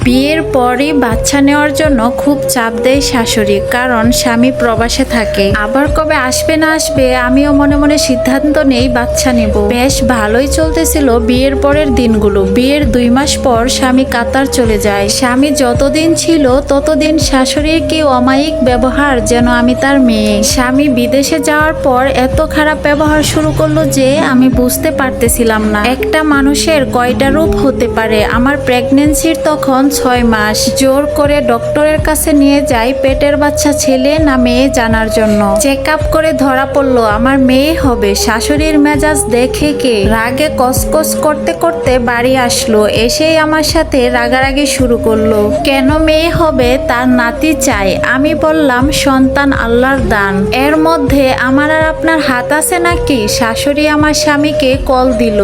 বিয়ের পরই বাচ্চা নেওয়ার জন্য খুব চাপ দেয় শাশুড়ি, কারণ স্বামী প্রবাসে থাকে। আবার কবে আসবে না আসবে আমিও মনে মনে সিদ্ধান্ত নেই বাচ্চা নেব। বেশ ভালোই চলতেছিল বিয়ের পরের দিনগুলো। বিয়ের 2 মাস পর স্বামী কাতার চলে যায়। স্বামী যতদিন ছিল ততদিন শাশুড়ির কি অমায়িক ব্যবহার, যেন আমি তার মেয়ে। স্বামী বিদেশে যাওয়ার পর এত খারাপ ব্যবহার শুরু করলো যে আমি বুঝতে পারতেছিলাম না একটা মানুষের কয়টা রূপ হতে পারে। আমার প্রেগনেন্সির তখন 6 মাস। জোর করে ডক্টরের কাছে নিয়ে যাই পেটের বাচ্চা ছেলে না মেয়ে জানার জন্য। চেক আপ করে ধরা পড়লো আমার মেয়ে হবে। শাশুড়ির মেজাজ দেখে কে রাগে কসকস করতে করতে বাড়ি আসলো। এসেই আমার সাথে রাগারাগি শুরু করলো, কেন মেয়ে হবে, তার নাতি চাই। আমি বললাম সন্তান আল্লাহর দান, এর মধ্যে আমার আর আপনার হাত আছে নাকি? শাশুড়ি আমার স্বামীকে কল দিল।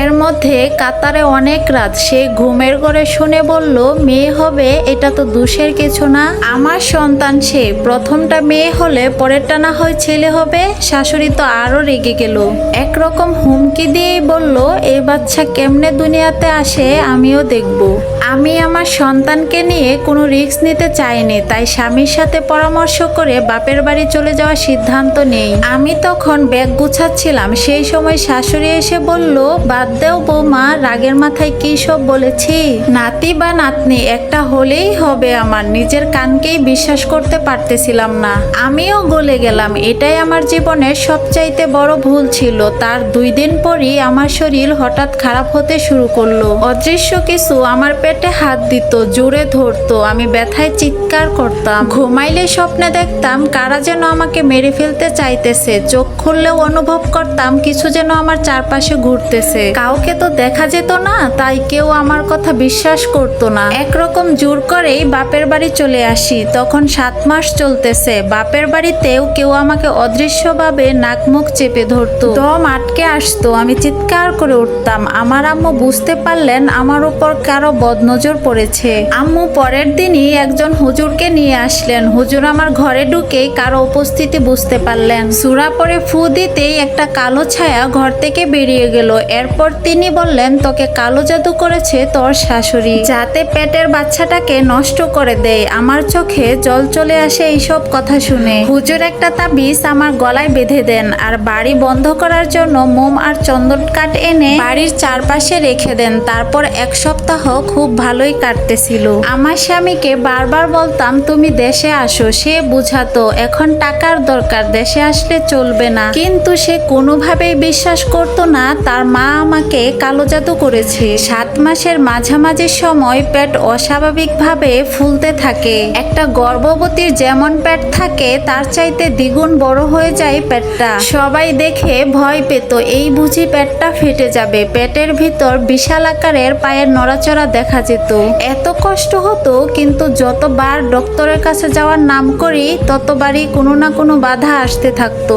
এর মধ্যে কাতারে অনেক রাত, সে ঘুমের ঘরে শুনে বলল মেয়ে হবে, এটা তো দোষের কিছু না। আমার সন্তান সে, প্রথমটা মেয়ে হলে পরেরটা না হয় ছেলে হবে। শাশুড়ি তো আরো রেগে গেল, একরকম হুমকি দিয়েই বলল এই বাচ্চা কেমনে দুনিয়াতে আসে আমিও দেখব। আমি আমার সন্তানকে নিয়ে কোনো রিস্ক নিতে চাইনি, তাই স্বামীর সাথে পরামর্শ করে বাপের বাড়ি চলে যাওয়ার সিদ্ধান্ত নেই। আমি তখন ব্যাগ গুছাচ্ছিলাম, সেই সময় শাশুড়ি এসে বলল বাদ দেও বৌমা, রাগের মাথায় কি সব বলেছি। নাতি বা নাতনি একটা হলেই হবে। আমার নিজের কানকেই বিশ্বাস করতে পারতেছিলাম না। আমিও গলে গেলাম। এটাই আমার জীবনের সবচাইতে বড় ভুল ছিল। তার 2 দিন পরই আমার শরীর হঠাৎ খারাপ হতে শুরু করলো। অদৃশ্য কিছু আমার পেটে হাত দিত, জোরে ধরতো। আমি ব্যথায় চিৎকার করতাম। ঘুমাইলে স্বপ্নে দেখতাম কারা যেন আমাকে মেরে ফেলতে চাইতেছে। চোখ খুললেও অনুভব করতাম কিছু যেন আমার চারপাশে ঘুরতেছে। কাউকে তো দেখা যেত না, তাই কেউ আমার কথা বিশ্বাস করতো না। একরকম জোর করেই বাপের বাড়ি চলে আসি। তখন 7 মাস চলতেছে। বাপের বাড়িতেও কেউ আমাকে অদৃশ্যভাবে নাক মুখ চেপে ধরতো, দম আটকে আসতো। আমি চিৎকার করে উঠতাম। আমার আম্মু বুঝতে পারলেন আমার উপর কারো বদনজর পড়েছে। আম্মু পরের দিনই একজন হুজুরকে নিয়ে আসলেন। হুজুর আমার ঘরে ঢুকেই কারো উপস্থিতি বুঝতে পারলেন। সূরা পড়ে ফু দিতেই একটা কালো ছায়া ঘর থেকে বেরিয়ে গেল। এরপর তিনি বললেন তোকে কালো জাদু করেছে তোর শাশুড়ি, যাতে পেটের বাচ্চাটাকে নষ্ট করে দেয়। আমার চোখে জল চলে আসে এইসব কথা শুনে। হুজুর একটা তাবিজ আমার গলায় বেঁধে দেন, আর বাড়ি বন্ধ করার জন্য মোম আর চন্দন কাঠ এনে বাড়ির চারপাশে রেখে দেন। তারপর 1 সপ্তাহ খুব ভালোই কাটতেছিল। আমার স্বামীকে বারবার বলতাম তুমি দেশে আসো, সে বুঝাতো এখন টাকার দরকার, দেশে আসলে চলবে না। কিন্তু সে কোনোভাবেই বিশ্বাস করতো না তার মা আমাকে কালো জাদু করেছে। 7 মাসের মাঝামাঝি সময় পেট অস্বাভাবিকভাবে ফুলতে থাকে। একটা গর্ভবতীর যেমন পেট থাকে তার চাইতে দ্বিগুণ বড় হয়ে যায় পেটটা। সবাই দেখে ভয় পেত, এই বুঝি পেটটা ফেটে যাবে। পেটের ভিতর বিশাল আকারের পায়ের নড়াচড়া দেখা যেত। এত কষ্ট হতো, কিন্তু যতবার ডক্টরের কাছে যাওয়ার নাম করি ততবারই কোনো না কোনো বাধা আসতে থাকতো।